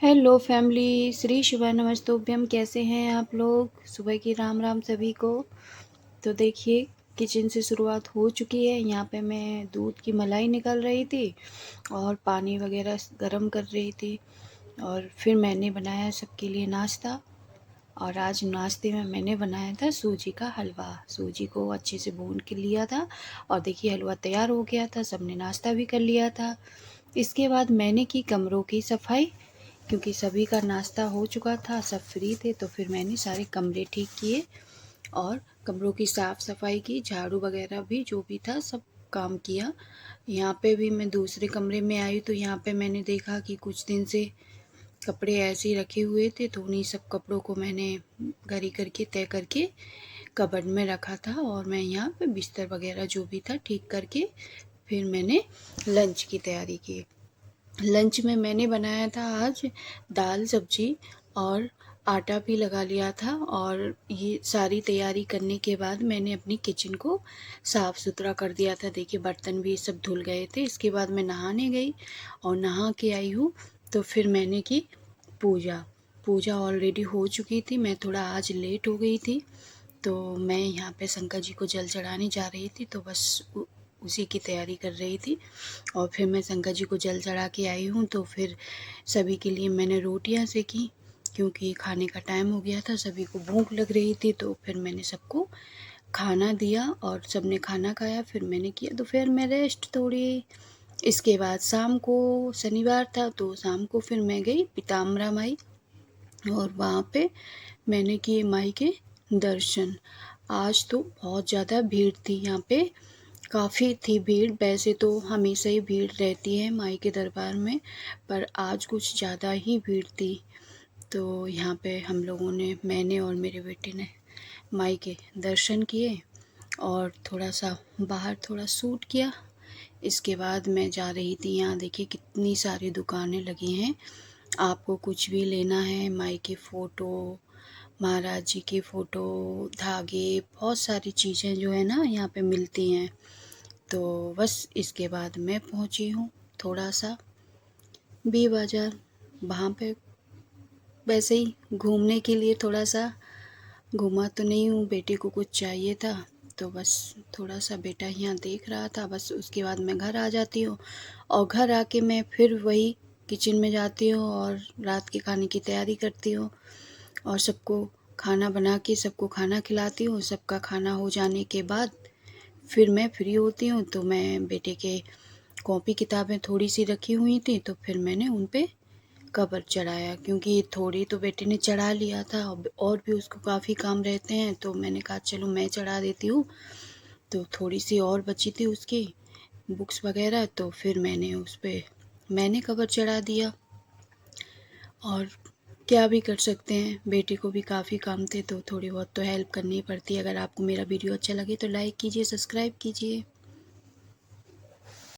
Hello family, Shri शुभ नमस्तुभ्यम। कैसे हैं आप लोग? सुबह की राम राम सभी को। तो देखिए, किचन से शुरुआत हो चुकी है। यहाँ पे मैं दूध की मलाई निकाल रही थी और पानी वगैरह गरम कर रही थी। और फिर मैंने बनाया सबके लिए नाश्ता। और आज नाश्ते में मैंने बनाया था सूजी का हलवा। सूजी को अच्छे से भून के लिया था और देखिए हलवा तैयार हो गया था। सबने नाश्ता भी कर लिया था। इसके बाद मैंने की कमरों की सफाई, क्योंकि सभी का नाश्ता हो चुका था, सब फ्री थे। तो फिर मैंने सारे कमरे ठीक किए और कमरों की साफ़ सफाई की, झाड़ू वगैरह भी जो भी था सब काम किया। यहाँ पे भी मैं दूसरे कमरे में आई तो यहाँ पे मैंने देखा कि कुछ दिन से कपड़े ऐसे ही रखे हुए थे, तो उन्हीं सब कपड़ों को मैंने घड़ी करके तय करके कबर्ड में रखा था। और मैं यहाँ पे बिस्तर वगैरह जो भी था ठीक करके फिर मैंने लंच की तैयारी की। लंच में मैंने बनाया था आज दाल सब्जी और आटा भी लगा लिया था। और ये सारी तैयारी करने के बाद मैंने अपनी किचन को साफ़ सुथरा कर दिया था। देखिए बर्तन भी सब धुल गए थे। इसके बाद मैं नहाने गई और नहा के आई हूँ। तो फिर मैंने की पूजा। पूजा ऑलरेडी हो चुकी थी, मैं थोड़ा आज लेट हो गई थी। तो मैं यहाँ पे शंकर जी को जल चढ़ाने जा रही थी, तो बस उसी की तैयारी कर रही थी। और फिर मैं शंकर जी को जल चढ़ा के आई हूँ। तो फिर सभी के लिए मैंने रोटियां सेकी, क्योंकि खाने का टाइम हो गया था, सभी को भूख लग रही थी। तो फिर मैंने सबको खाना दिया और सबने खाना खाया। फिर मैंने किया दोपहर में रेस्ट थोड़ी। इसके बाद शाम को, शनिवार था तो शाम को फिर मैं गई पीताम्बरा माई और वहाँ पे मैंने किए माई के दर्शन। आज तो बहुत ज़्यादा भीड़ थी यहाँ पे, काफ़ी थी भीड़। वैसे तो हमेशा ही भीड़ रहती है माई के दरबार में, पर आज कुछ ज़्यादा ही भीड़ थी। तो यहाँ पे हम लोगों ने, मैंने और मेरे बेटे ने माई के दर्शन किए और थोड़ा सा बाहर थोड़ा शूट किया। इसके बाद मैं जा रही थी, यहाँ देखिए कितनी सारी दुकानें लगी हैं। आपको कुछ भी लेना है, माई की फ़ोटो, महाराज जी की फ़ोटो, धागे, बहुत सारी चीज़ें जो है ना यहाँ पे मिलती हैं। तो बस इसके बाद मैं पहुँची हूँ थोड़ा सा बी बाज़ार। वहाँ पे वैसे ही घूमने के लिए थोड़ा सा घूमा तो नहीं हूँ, बेटे को कुछ चाहिए था तो बस थोड़ा सा बेटा यहाँ देख रहा था। बस उसके बाद मैं घर आ जाती हूँ और घर आके मैं फिर वही किचन में जाती हूँ और रात के खाने की तैयारी करती हूँ और सबको खाना बना के सबको खाना खिलाती हूँ। सबका खाना हो जाने के बाद फिर मैं फ्री होती हूँ। तो मैं बेटे के कॉपी किताबें थोड़ी सी रखी हुई थी, तो फिर मैंने उन पे कवर चढ़ाया, क्योंकि थोड़ी तो बेटे ने चढ़ा लिया था और भी उसको काफ़ी काम रहते हैं। तो मैंने कहा चलो मैं चढ़ा देती हूँ। तो थोड़ी सी और बची थी उसकी बुक्स वगैरह, तो फिर मैंने उस पर मैंने कवर चढ़ा दिया। और क्या भी कर सकते हैं, बेटे को भी काफ़ी काम थे तो थोड़ी बहुत तो हेल्प करनी पड़ती है। अगर आपको मेरा वीडियो अच्छा लगे तो लाइक कीजिए, सब्सक्राइब कीजिए।